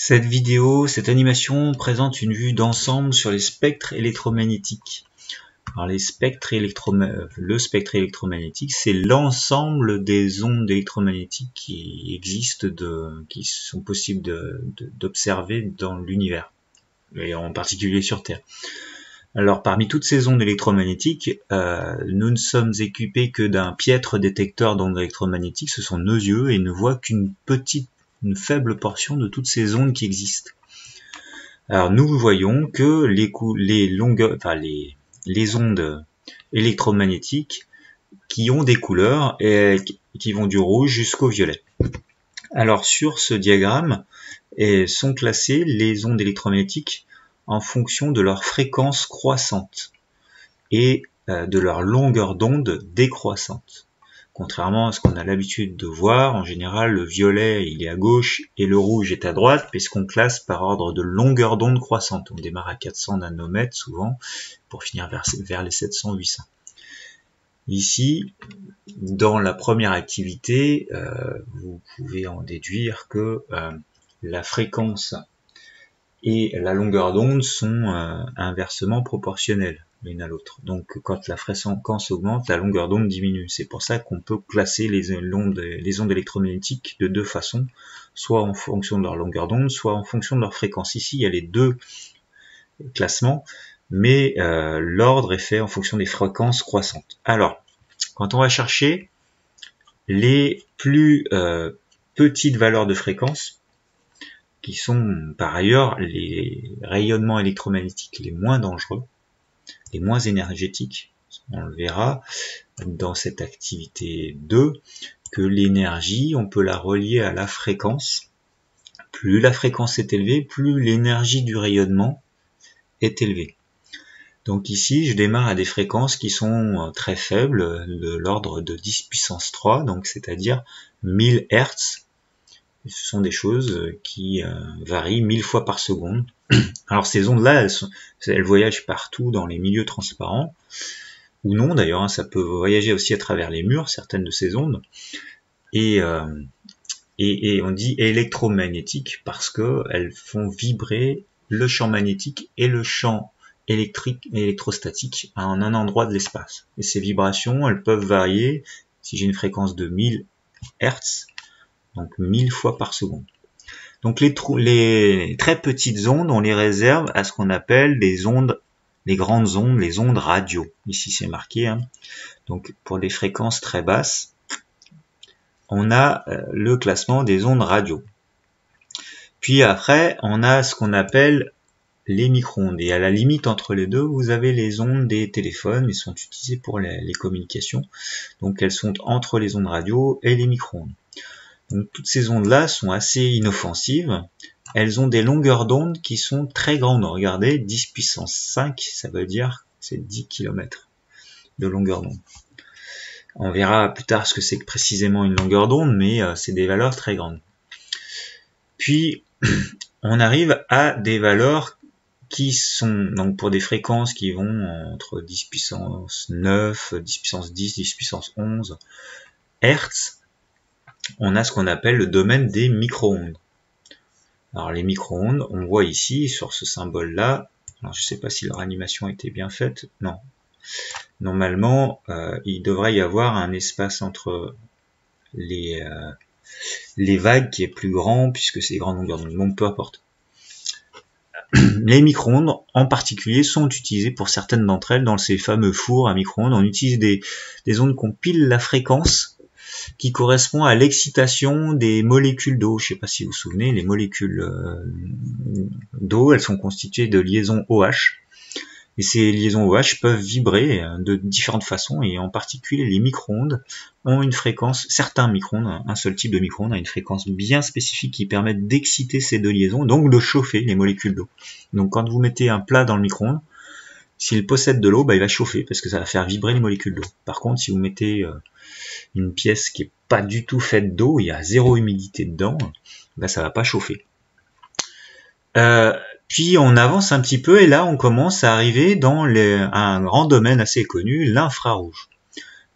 Cette animation présente une vue d'ensemble sur les spectres électromagnétiques. Alors le spectre électromagnétique, c'est l'ensemble des ondes électromagnétiques qui existent, qui sont possibles d'observer dans l'univers, et en particulier sur Terre. Alors parmi toutes ces ondes électromagnétiques, nous ne sommes équipés que d'un piètre détecteur d'ondes électromagnétiques, ce sont nos yeux, et ne voient qu'une faible portion de toutes ces ondes qui existent. Alors nous voyons que les ondes électromagnétiques qui ont des couleurs et qui vont du rouge jusqu'au violet. Alors sur ce diagramme sont classées les ondes électromagnétiques en fonction de leur fréquence croissante et de leur longueur d'onde décroissante. Contrairement à ce qu'on a l'habitude de voir, en général le violet il est à gauche et le rouge est à droite, puisqu'on classe par ordre de longueur d'onde croissante. On démarre à 400 nanomètres souvent, pour finir vers les 700-800. Ici, dans la première activité, vous pouvez en déduire que la fréquence et la longueur d'onde sont inversement proportionnelles l'une à l'autre. Donc quand la fréquence augmente, la longueur d'onde diminue. C'est pour ça qu'on peut classer les ondes électromagnétiques de deux façons, soit en fonction de leur longueur d'onde, soit en fonction de leur fréquence. Ici, il y a les deux classements, mais l'ordre est fait en fonction des fréquences croissantes. Alors, quand on va chercher les plus petites valeurs de fréquence, qui sont par ailleurs les rayonnements électromagnétiques les moins dangereux, les moins énergétiques. On le verra dans cette activité 2, que l'énergie, on peut la relier à la fréquence. Plus la fréquence est élevée, plus l'énergie du rayonnement est élevée. Donc ici, je démarre à des fréquences qui sont très faibles, de l'ordre de 10 puissance 3, donc c'est-à-dire 1000 Hz. Ce sont des choses qui varient 1000 fois par seconde. Alors ces ondes-là, elles voyagent partout dans les milieux transparents, ou non d'ailleurs, hein, ça peut voyager aussi à travers les murs, certaines de ces ondes, et on dit électromagnétiques parce qu'elles font vibrer le champ magnétique et le champ électrique et électrostatique à un endroit de l'espace. Et ces vibrations, elles peuvent varier, si j'ai une fréquence de 1000 Hz, donc 1000 fois par seconde. Donc les très petites ondes, on les réserve à ce qu'on appelle les grandes ondes, les ondes radio. Ici c'est marqué, hein. Donc pour les fréquences très basses, on a le classement des ondes radio. Puis après, on a ce qu'on appelle les micro-ondes. Et à la limite entre les deux, vous avez les ondes des téléphones, ils sont utilisés pour les communications. Donc elles sont entre les ondes radio et les micro-ondes. Donc toutes ces ondes-là sont assez inoffensives. Elles ont des longueurs d'onde qui sont très grandes. Regardez, 10 puissance 5, ça veut dire c'est 10 km de longueur d'onde. On verra plus tard ce que c'est précisément une longueur d'onde, mais c'est des valeurs très grandes. Puis, on arrive à des valeurs qui sont, donc pour des fréquences qui vont entre 10 puissance 9, 10 puissance 10, 10 puissance 11 Hertz. On a ce qu'on appelle le domaine des micro-ondes. Alors les micro-ondes, on voit ici sur ce symbole-là, alors je ne sais pas si leur animation a été bien faite, non. Normalement, il devrait y avoir un espace entre les vagues qui est plus grand, puisque c'est grandes longueurs d'onde, bon, peu importe. Les micro-ondes, en particulier, sont utilisées pour certaines d'entre elles dans ces fameux fours à micro-ondes. On utilise des ondes qui ont pile la fréquence qui correspond à l'excitation des molécules d'eau. Je ne sais pas si vous vous souvenez, les molécules d'eau, elles sont constituées de liaisons OH. Et ces liaisons OH peuvent vibrer de différentes façons, et en particulier les micro-ondes ont une fréquence, certains micro-ondes, un seul type de micro-ondes a une fréquence bien spécifique qui permet d'exciter ces deux liaisons, donc de chauffer les molécules d'eau. Donc quand vous mettez un plat dans le micro-ondes, s'il possède de l'eau, il va chauffer, parce que ça va faire vibrer les molécules d'eau. Par contre, si vous mettez une pièce qui est pas du tout faite d'eau, il y a zéro humidité dedans, ça va pas chauffer. Puis on avance un petit peu et là on commence à arriver dans un grand domaine assez connu, l'infrarouge.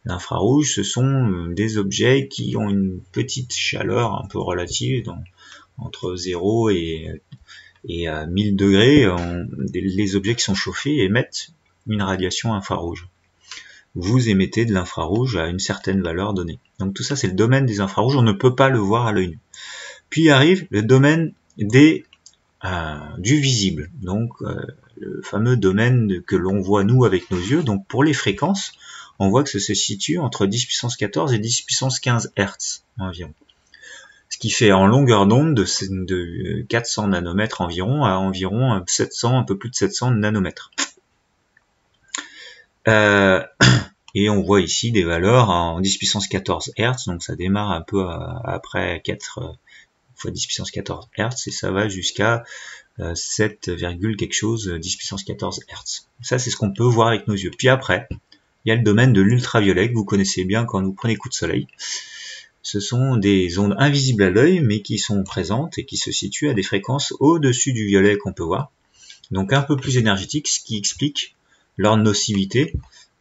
L'infrarouge, ce sont des objets qui ont une petite chaleur un peu relative, entre 0 et 1000 degrés, les objets qui sont chauffés émettent une radiation infrarouge. Vous émettez de l'infrarouge à une certaine valeur donnée. Donc tout ça, c'est le domaine des infrarouges, on ne peut pas le voir à l'œil nu. Puis arrive le domaine du visible, donc le fameux domaine que l'on voit nous avec nos yeux. Donc pour les fréquences, on voit que ça se situe entre 10 puissance 14 et 10 puissance 15 Hz environ. Ce qui fait en longueur d'onde de 400 nanomètres environ à environ 700, un peu plus de 700 nanomètres. Et on voit ici des valeurs en 10 puissance 14 Hz, donc ça démarre un peu après 4 fois 10 puissance 14 Hz, et ça va jusqu'à 7, quelque chose 10 puissance 14 Hz. Ça, c'est ce qu'on peut voir avec nos yeux. Puis après, il y a le domaine de l'ultraviolet que vous connaissez bien quand vous prenez coup de soleil. Ce sont des ondes invisibles à l'œil, mais qui sont présentes et qui se situent à des fréquences au-dessus du violet qu'on peut voir. Donc un peu plus énergétiques, ce qui explique leur nocivité.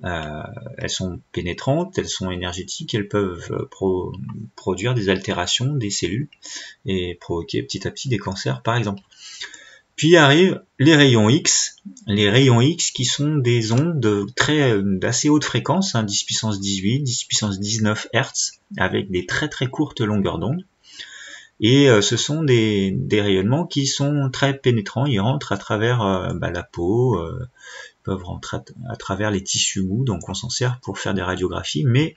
Elles sont pénétrantes, elles sont énergétiques, elles peuvent produire des altérations des cellules et provoquer petit à petit des cancers par exemple. Puis arrivent les rayons X qui sont des ondes d'assez haute fréquence, 10 puissance 18, 10 puissance 19 Hz, avec des très très courtes longueurs d'onde. Et ce sont des rayonnements qui sont très pénétrants, ils rentrent à travers la peau, peuvent rentrer à travers les tissus mous, donc on s'en sert pour faire des radiographies, mais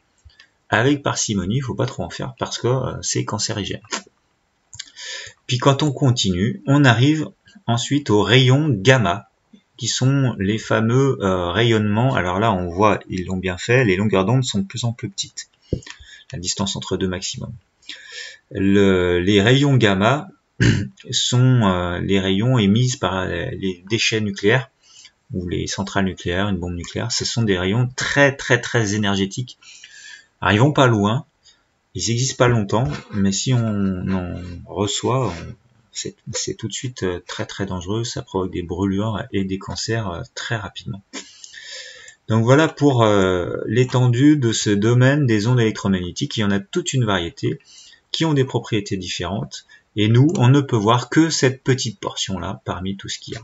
avec parcimonie, il ne faut pas trop en faire parce que c'est cancérigène. Puis quand on continue, on arrive ensuite aux rayons gamma, qui sont les fameux rayonnements. Alors là, on voit, ils l'ont bien fait, les longueurs d'onde sont de plus en plus petites, la distance entre deux maximum. Les rayons gamma sont les rayons émis par les déchets nucléaires, ou les centrales nucléaires, une bombe nucléaire. Ce sont des rayons très très très énergétiques. Alors, ils vont pas loin, ils existent pas longtemps, mais si on en reçoit, c'est tout de suite très très dangereux, ça provoque des brûlures et des cancers très rapidement. Donc voilà pour l'étendue de ce domaine des ondes électromagnétiques. Il y en a toute une variété qui ont des propriétés différentes, et nous, on ne peut voir que cette petite portion-là parmi tout ce qu'il y a.